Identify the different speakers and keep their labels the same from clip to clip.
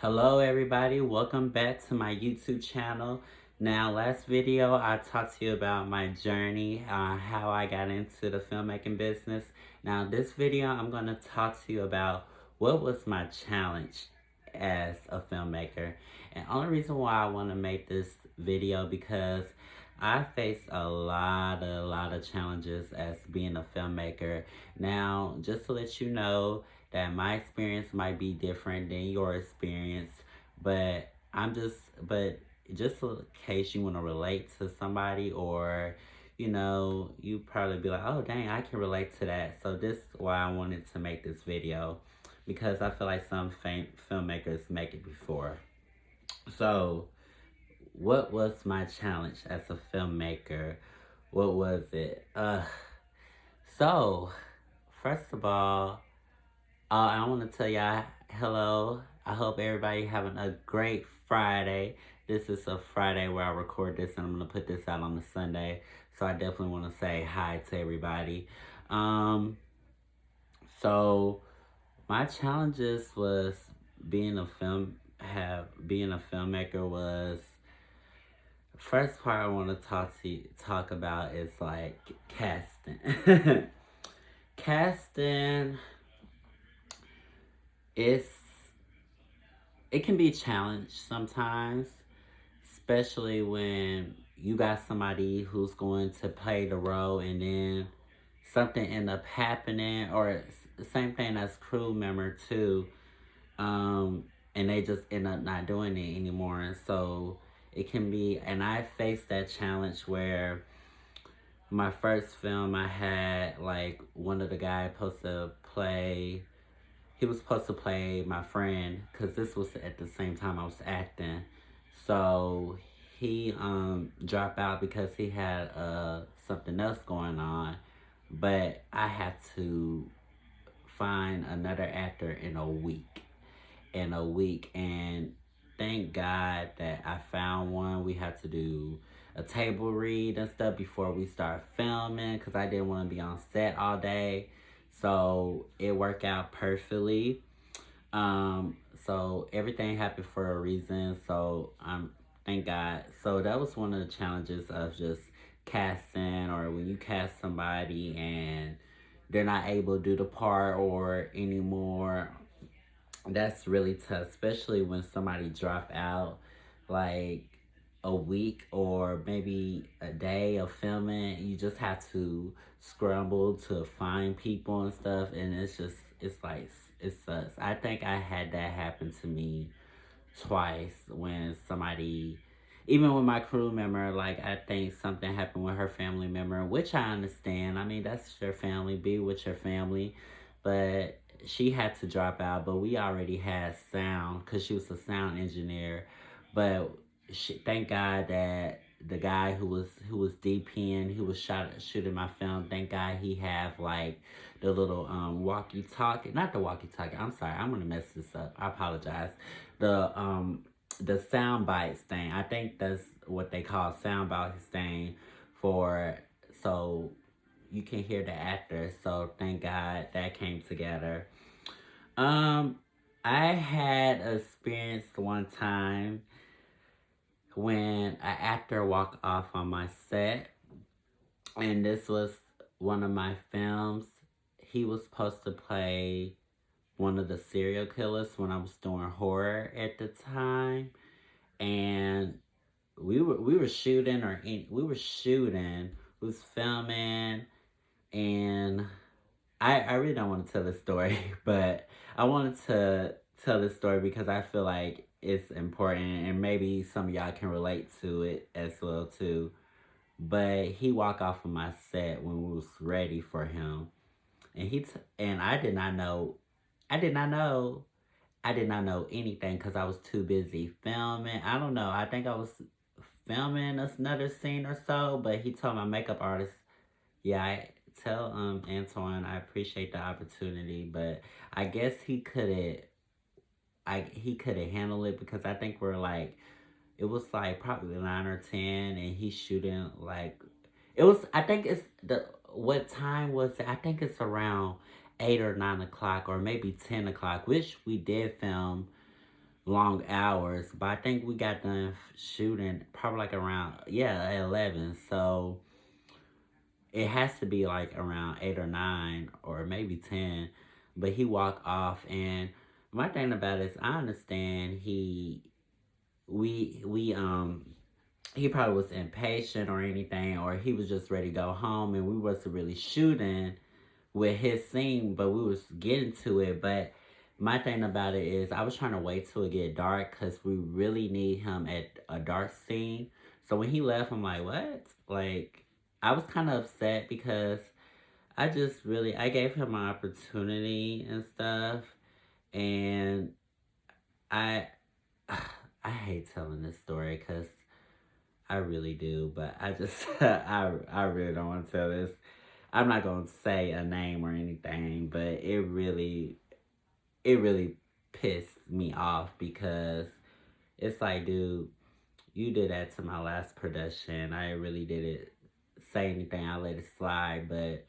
Speaker 1: Hello everybody, welcome back to my YouTube channel. Now last video I talked to you about my journey, how I got into the filmmaking business. Now this video I'm going to talk to you about what was my challenge as a filmmaker. And only reason why I want to make this video because I faced a lot of challenges as being a filmmaker. Now just to let you know that my experience might be different than your experience, but just in case you want to relate to somebody, or you probably be like, oh dang, I can relate to that. So this is why I wanted to make this video, because I feel like some filmmakers make it before. So what was my challenge as a filmmaker? What was it? So first of all, I want to tell y'all hello. I hope everybody having a great Friday. This is a Friday where I record this, and I'm going to put this out on a Sunday. So I definitely want to say hi to everybody. So my challenges was being a being a filmmaker was, first part I want to talk about is like casting. Casting is it can be a challenge sometimes, especially when you got somebody who's going to play the role and then something end up happening, or the same thing as crew member too, and they just end up not doing it anymore. And so it can be, and I faced that challenge where my first film I had, like, one of the guys supposed to play, he was supposed to play my friend, because this was at the same time I was acting. So he dropped out because he had something else going on. But I had to find another actor in a week. And thank God that I found one. We had to do a table read and stuff before we start filming, because I didn't want to be on set all day. So it worked out perfectly. So everything happened for a reason. So thank God. So that was one of the challenges of just casting, or when you cast somebody and they're not able to do the part or anymore. That's really tough, especially when somebody drop out like a week or maybe a day of filming. You just have to scramble to find people and stuff, and it's like, it sucks. I think I had that happen to me twice, when somebody, even with my crew member, like, I think something happened with her family member, which I understand. I mean, that's your family, be with your family. But she had to drop out, but we already had sound, because she was a sound engineer. But thank God that the guy who was DPing, who was shooting my film, thank God he have like the little walkie talkie, not the walkie talkie, I'm sorry, I'm gonna mess this up, I apologize. The sound bites thing, I think that's what they call sound bites thing, for, so you can hear the actor. So thank God that came together. Um, I had experienced one time when an actor walked off on my set, and this was one of my films. He was supposed to play one of the serial killers when I was doing horror at the time, and we were shooting, we was filming, and I really don't want to tell this story, but I wanted to tell this story because I feel like it's important, and maybe some of y'all can relate to it as well too. But he walked off of my set when we was ready for him, and and I did not know anything, because I was too busy filming. I don't know. I think I was filming another scene or so, but he told my makeup artist, yeah, I tell Antoine I appreciate the opportunity, but I guess he couldn't handle it, because I think we're like, it was like probably 9 or 10, and he's shooting like, it was, I think it's the, what time was it? I think it's around 8 or 9 o'clock, or maybe 10 o'clock, which we did film long hours, but I think we got done shooting probably like around, yeah, 11. So it has to be like around 8 or 9 or maybe 10. But he walked off, and my thing about it is I understand we he probably was impatient or anything, or he was just ready to go home, and we wasn't really shooting with his scene, but we was getting to it. But my thing about it is I was trying to wait till it get dark because we really need him at a dark scene. So when he left, I'm like, what? Like, I was kind of upset because I gave him an opportunity and stuff, and I I hate telling this story because I really do, but I just I really don't want to tell this. I'm not gonna say a name or anything, but it really pissed me off because it's like, dude, you did that to my last production. I really didn't say anything. I let it slide, but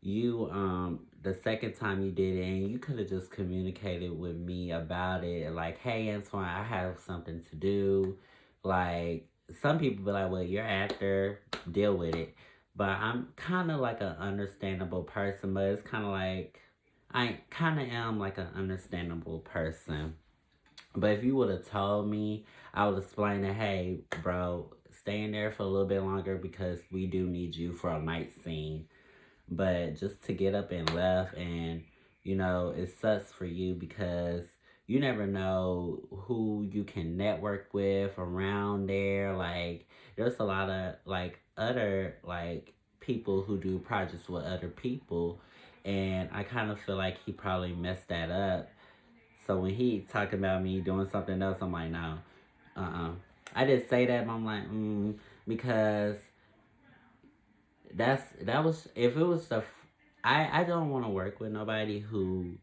Speaker 1: you the second time you did it, and you could have just communicated with me about it, like, hey Antoine, I have something to do. Like, some people be like, well, you're an actor, deal with it. But I'm kind of like an understandable person, but it's kind of like I kind of am like an understandable person. But if you would have told me, I would explain that, hey bro, stay in there for a little bit longer because we do need you for a night scene. But just to get up and left, and it sucks for you because you never know who you can network with around there. Like, there's a lot of like other like people who do projects with other people, and I kind of feel like he probably messed that up. So when he talking about me doing something else, I'm like, no, I didn't say that, but I'm like, because that was if it was I don't want to work with nobody who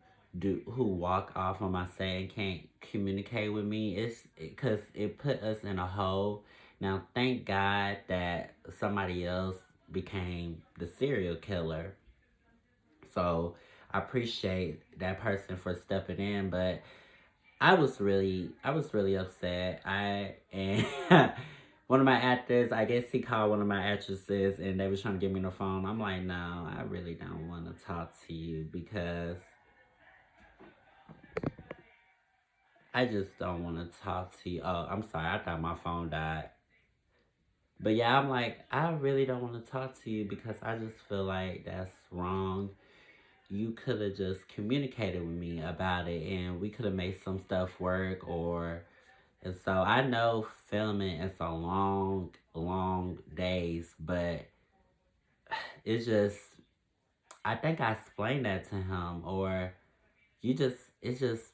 Speaker 1: walk off on my set and can't communicate with me. It's because it put us in a hole. Now thank God that somebody else became the serial killer, so I appreciate that person for stepping in. But I was really upset. I and one of my actors, I guess he called one of my actresses, and they was trying to get me on the phone. I'm like, no, I really don't want to talk to you because I just don't want to talk to you. Oh, I'm sorry. I thought my phone died. But yeah, I'm like, I really don't want to talk to you because I just feel like that's wrong. You could have just communicated with me about it, and we could have made some stuff work. Or And so I know filming is a long, long days, but it's just, I think I explained that to him. Or it's just,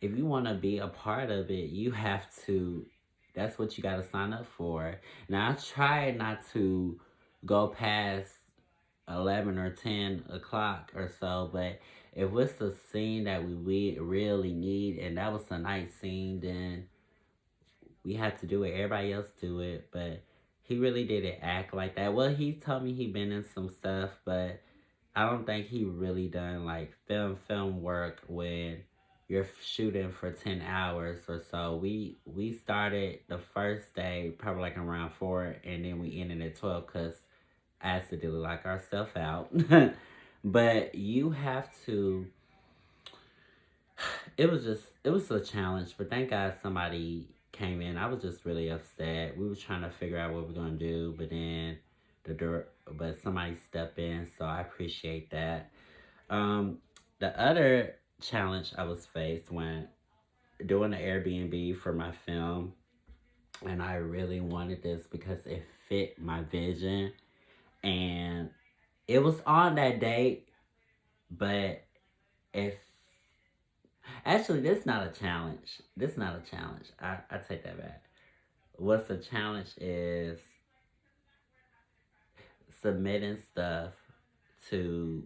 Speaker 1: if you want to be a part of it, you have to, that's what you got to sign up for. Now, I try not to go past 11 or 10 o'clock or so, but if it's a scene that we really need, and that was a night scene, then we had to do it. Everybody else do it, but he really didn't act like that. Well, he told me he been in some stuff, but I don't think he really done like film work when you're shooting for 10 hours or so. We started the first day probably like around 4, and then we ended at 12 because I accidentally locked ourselves out. But you have to, it was a challenge, but thank God somebody came in. I was just really upset. We were trying to figure out what we're gonna do, but then but somebody stepped in, so I appreciate that. Um, the other challenge I was faced when doing the Airbnb for my film, and I really wanted this because it fit my vision, and it was on that date, but if actually, this is not a challenge. This is not a challenge. I take that back. What's the challenge is submitting stuff to,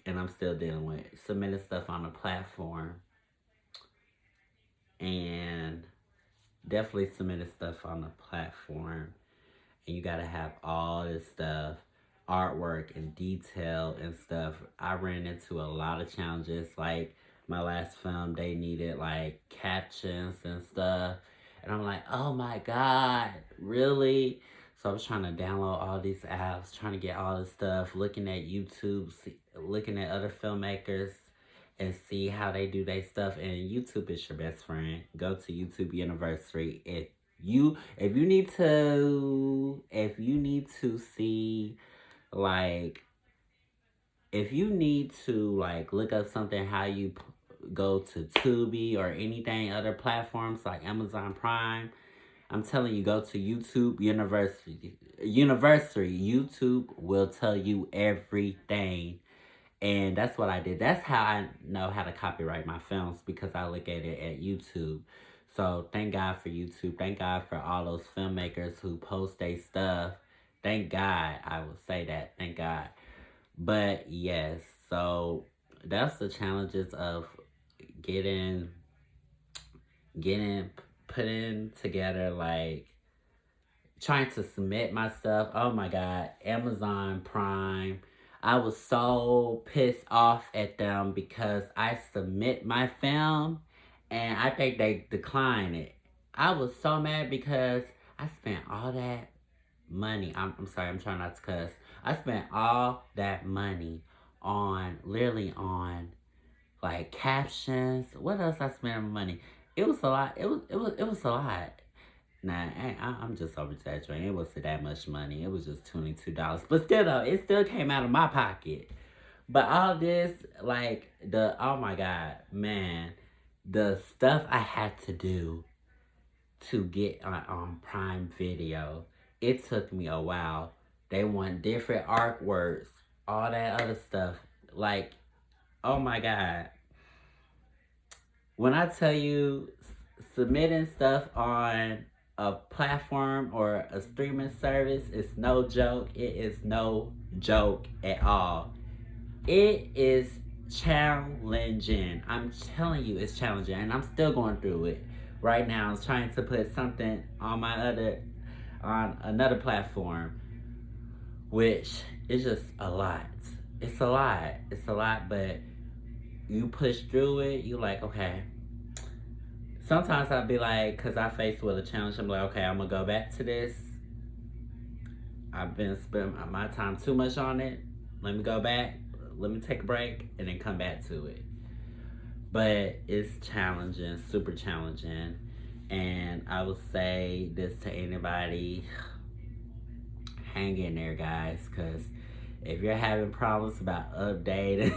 Speaker 1: and I'm still dealing with submitting stuff on a platform, and definitely submitting stuff on a platform, and you gotta have all this stuff, artwork and detail and stuff. I ran into a lot of challenges. Like, my last film, they needed like captions and stuff. And I'm like, oh my God, really? So I was trying to download all these apps, trying to get all this stuff, looking at YouTube, looking at other filmmakers and see how they do their stuff. And YouTube is your best friend. Go to YouTube University. If you need to see, like, if you need to like look up something, how you go to Tubi or anything other platforms like Amazon Prime, I'm telling you, go to YouTube University. YouTube will tell you everything. And that's what I did. That's how I know how to copyright my films, because I look at it at YouTube. So thank God for YouTube. Thank God for all those filmmakers who post their stuff. Thank God. I will say that. Thank God. But yes, so that's the challenges of getting putting together, like trying to submit my stuff. Oh my God, Amazon Prime. I was so pissed off at them because I submit my film and I think they decline it. I was so mad because I spent all that money. I'm sorry, I'm trying not to cuss. I spent all that money on, literally on, like captions. What else I spent money? It was a lot. It was a lot. Nah, I'm just over exaggerating. It wasn't that much money. It was just $22. But still though, it still came out of my pocket. But all this, like oh my God, man, the stuff I had to do to get on Prime Video, it took me a while. They want different artworks, all that other stuff. Like, oh my God. When I tell you, submitting stuff on a platform or a streaming service is no joke. It is no joke at all. It is challenging. I'm telling you, it's challenging, and I'm still going through it right now. I'm trying to put something on another platform, which is just a lot. It's a lot. It's a lot, but you push through it. You like, okay. Sometimes I'll be like, because I faced with a challenge, I'm like, okay, I'm going to go back to this. I've been spending my time too much on it. Let me go back. Let me take a break and then come back to it. But it's challenging, super challenging. And I would say this to anybody, hang in there, guys, because if you're having problems about updating,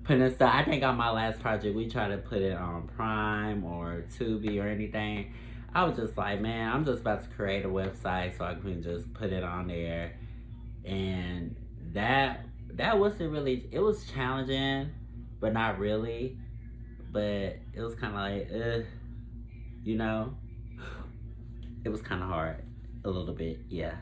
Speaker 1: putting stuff, I think on my last project, we tried to put it on Prime or Tubi or anything. I was just like, man, I'm just about to create a website so I can just put it on there. And that wasn't really, it was challenging, but not really. But it was kind of like, you know, it was kind of hard a little bit, yeah.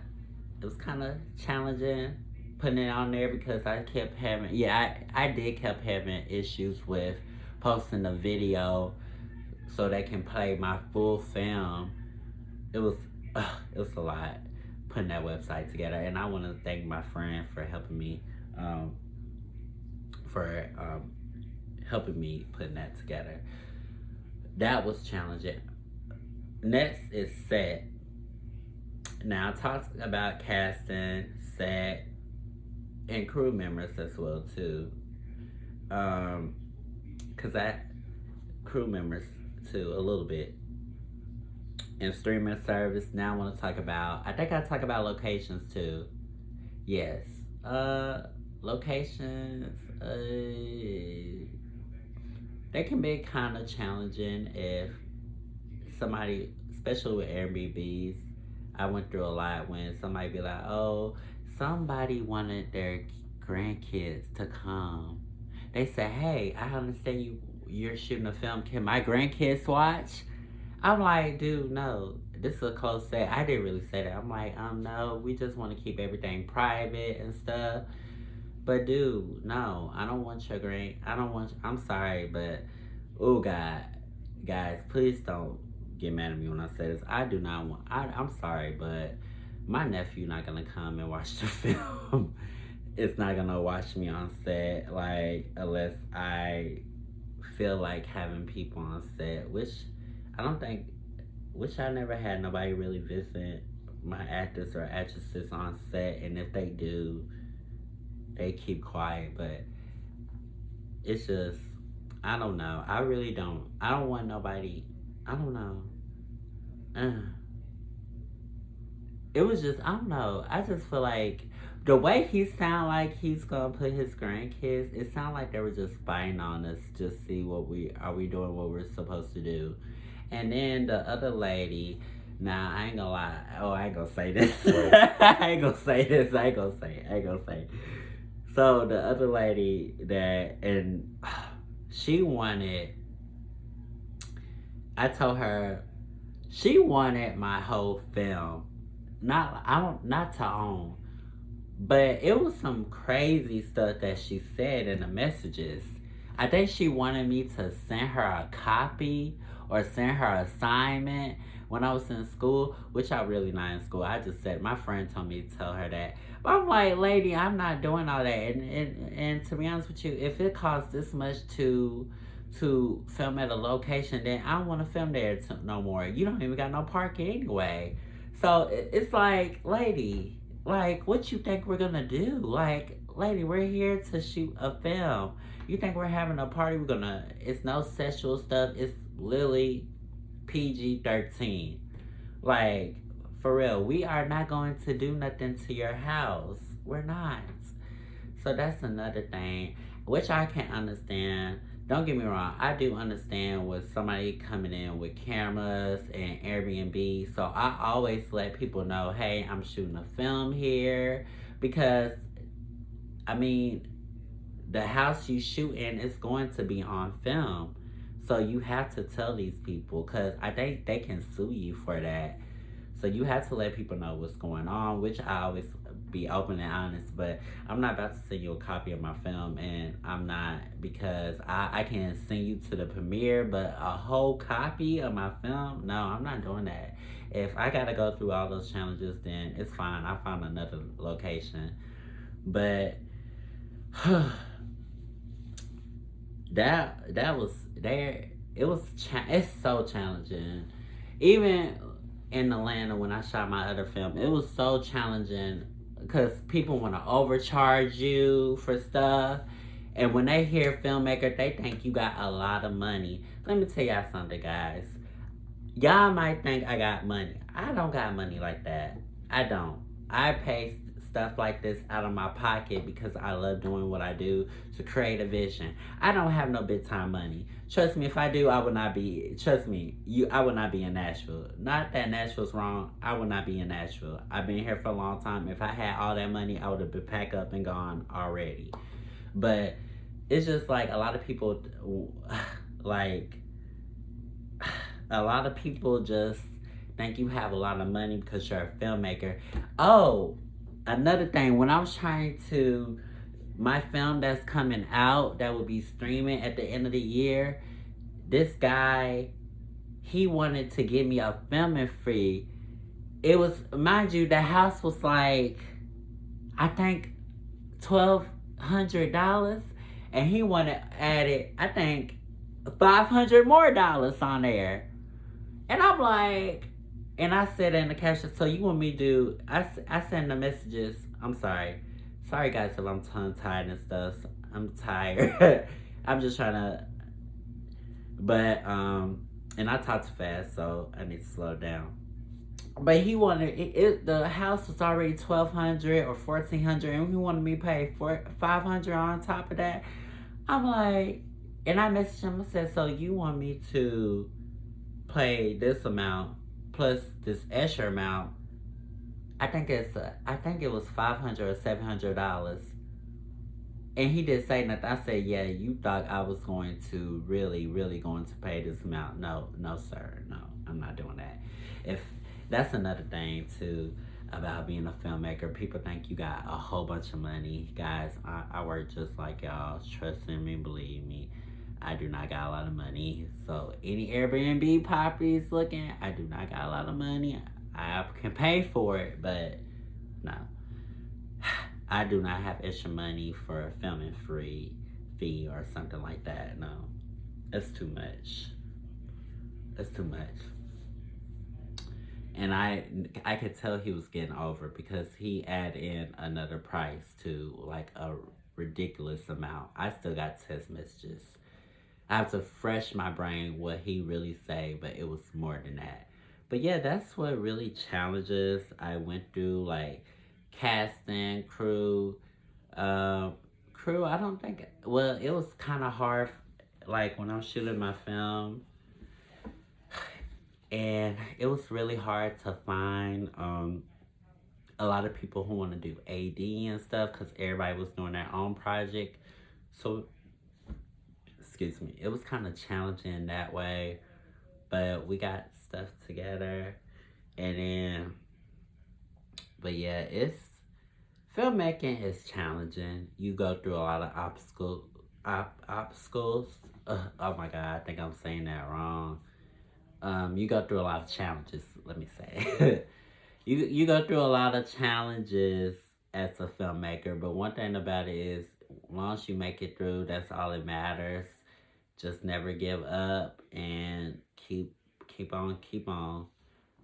Speaker 1: It was kind of challenging putting it on there because I kept having, I did kept having issues with posting the video so they can play my full film. It was a lot putting that website together, and I want to thank my friend for helping me putting that together. That was challenging. Next is set. Now I talked about casting, set, and crew members as well too. Cause crew members too a little bit. And streaming service. Now I want to talk about, I think I talk about locations too. Yes. Locations, they can be kind of challenging if somebody, especially with Airbnbs. I went through a lot when somebody be like, oh, somebody wanted their grandkids to come. They said, hey, I understand you're shooting a film. Can my grandkids watch? I'm like, dude, no. This is a close set. I didn't really say that. I'm like, no, we just want to keep everything private and stuff. But dude, no, I don't want your I'm sorry, but, oh God, guys, please don't get mad at me when I say this. I do not want, I'm sorry, but my nephew not gonna come and watch the film. It's not gonna watch me on set, like, unless I feel like having people on set, which I don't think, which I never had nobody really visit my actors or actresses on set, and if they do, they keep quiet. But it's just, I don't know. I really don't. I don't want nobody. I don't know. Uh, it was just, I don't know. I just feel like the way he sound like he's gonna put his grandkids, it sound like they were just spying on us, just see what we doing what we're supposed to do. And then the other lady, now I ain't gonna lie. Oh, I ain't gonna say this. I ain't gonna say this. I ain't gonna say. I ain't gonna say. So the other lady that, and she wanted, I told her she wanted my whole film. Not to own, but it was some crazy stuff that she said in the messages. I think she wanted me to send her a copy or send her assignment when I was in school, which I really not in school. I just said, my friend told me to tell her that. But I'm like, lady, I'm not doing all that. And to be honest with you, if it costs this much to film at a location, then I don't want to film there no more. You don't even got no parking anyway. So it's like, lady, like, what you think we're gonna do? Like, lady, we're here to shoot a film. You think we're having a party? It's no sexual stuff. It's literally PG-13. Like, for real, we are not going to do nothing to your house. We're not. So that's another thing, which I can understand. Don't get me wrong, I do understand with somebody coming in with cameras and Airbnb. So I always let people know, hey, I'm shooting a film here. Because, I mean, the house you shoot in is going to be on film. So you have to tell these people, because I think they can sue you for that. So you have to let people know what's going on, which I always be open and honest. But I'm not about to send you a copy of my film, and I'm not, because I can send you to the premiere, but a whole copy of my film, no, I'm not doing that. If I gotta go through all those challenges, then it's fine. I found another location. But that was there. It's so challenging. Even in Atlanta, when I shot my other film, it was so challenging because people want to overcharge you for stuff, and when they hear filmmaker, they think you got a lot of money. Let me tell y'all something, guys. Y'all might think I got money. I don't got money like that. I don't. I pay stuff like this out of my pocket because I love doing what I do to create a vision. I don't have no big time money. Trust me, if I do, I would not be, I would not be in Nashville. Not that Nashville's wrong, I would not be in Nashville. I've been here for a long time. If I had all that money, I would have been packed up and gone already. But it's just like a lot of people, like, a lot of people just think you have a lot of money because you're a filmmaker. Oh, another thing, when I was trying to, my film that's coming out, that will be streaming at the end of the year, this guy, he wanted to give me a filming fee. It was, mind you, the house was like, I think $1,200, and he wanted added, I think, $500 more on there. And I'm like, and I said in the caption, so you want me to do, I send the messages, I'm sorry. Sorry guys if I'm tongue-tied and stuff. I'm tired. I'm just trying to, but, and I talk too fast, so I need to slow down. But he wanted, the house was already $1,200 or $1,400, and he wanted me to pay $500 on top of that. I'm like, and I messaged him, I said, so you want me to pay this amount plus this extra amount? I think it was $500 or $700. And he didn't say nothing. I said, yeah, you thought I was going to really going to pay this amount. No, sir. No, I'm not doing that. If that's another thing too about being a filmmaker. People think you got a whole bunch of money. Guys, I work just like y'all. Trust in me, believe me. I do not got a lot of money. So any Airbnb properties looking, I do not got a lot of money. I can pay for it, but no. I do not have extra money for a filming fee or something like that, no. That's too much. That's too much. And I could tell he was getting over because he added in another price to like a ridiculous amount. I still got text messages. I have to fresh my brain what he really say, but it was more than that. But yeah, that's what really challenges I went through, like casting, crew, um, crew. I don't think. Well, it was kind of hard, like when I'm shooting my film, and it was really hard to find a lot of people who want to do AD and stuff because everybody was doing their own project. So, excuse me, it was kind of challenging that way, but we got stuff together. And then, but yeah, it's filmmaking is challenging. You go through a lot of obstacles. Oh my god, I think I'm saying that wrong. You go through a lot of challenges. Let me say, you go through a lot of challenges as a filmmaker. But one thing about it is, once you make it through, that's all that matters. Just never give up and keep on, keep on.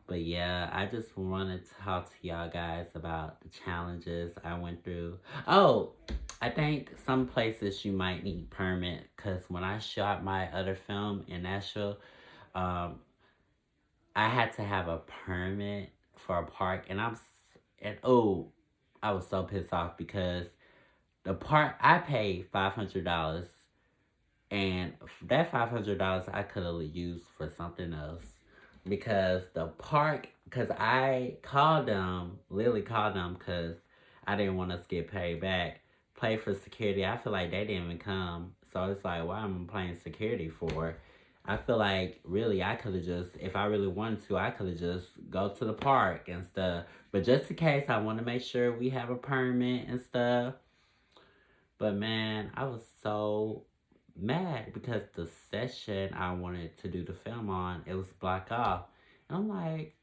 Speaker 1: But yeah, I just want to talk to y'all guys about the challenges I went through. Oh, I think some places you might need permit because when I shot my other film in Nashville, um, I had to have a permit for a park, and oh, I was so pissed off because the park I paid $500, and that $500 I could have used for something else because the park, because I called them, literally called them because I didn't want us to get paid back. Play for security. I feel like they didn't even come. So it's like, why am I playing security for? I feel like really I could have just, if I really wanted to, I could have just go to the park and stuff. But just in case, I want to make sure we have a permit and stuff. But man, I was so mad because the session I wanted to do the film on, it was blocked off. And I'm like,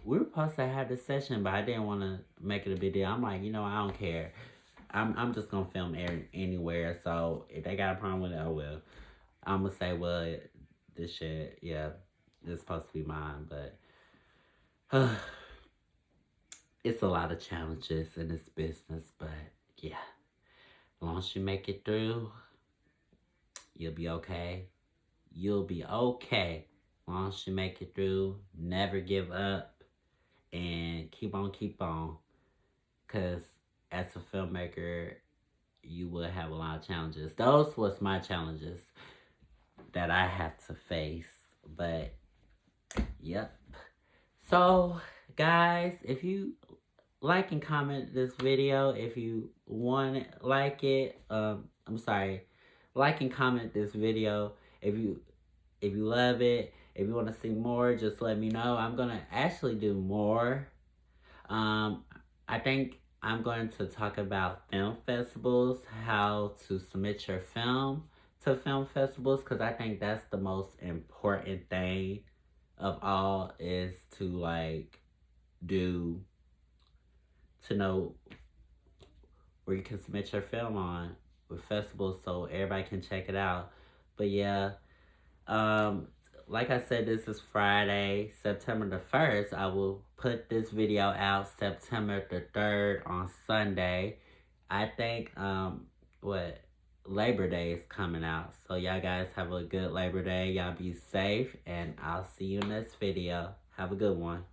Speaker 1: we were supposed to have this session, but I didn't want to make it a big deal. I'm like, I don't care. I'm just gonna film anywhere. So if they got a problem with it, I will. I'm gonna say, well, this shit, yeah, it's supposed to be mine, but it's a lot of challenges in this business. But yeah, as long as you make it through, you'll be okay. You'll be okay. As long as you make it through, never give up, and keep on, keep on. Because as a filmmaker, you will have a lot of challenges. Those was my challenges that I had to face. But, yep. So, guys, if you like and comment this video, if you want to like it, I'm sorry, like and comment this video if you love it. If you want to see more, just let me know. I'm gonna actually do more. I think I'm going to talk about film festivals, how to submit your film to film festivals, because I think that's the most important thing of all, is to like do, to know where you can submit your film on with festivals so everybody can check it out. But yeah, um, like I said, this is Friday, September the 1st. I will put this video out September the 3rd on Sunday. I think, what, Labor Day is coming out. So y'all guys have a good Labor Day. Y'all be safe, and I'll see you in this video. Have a good one.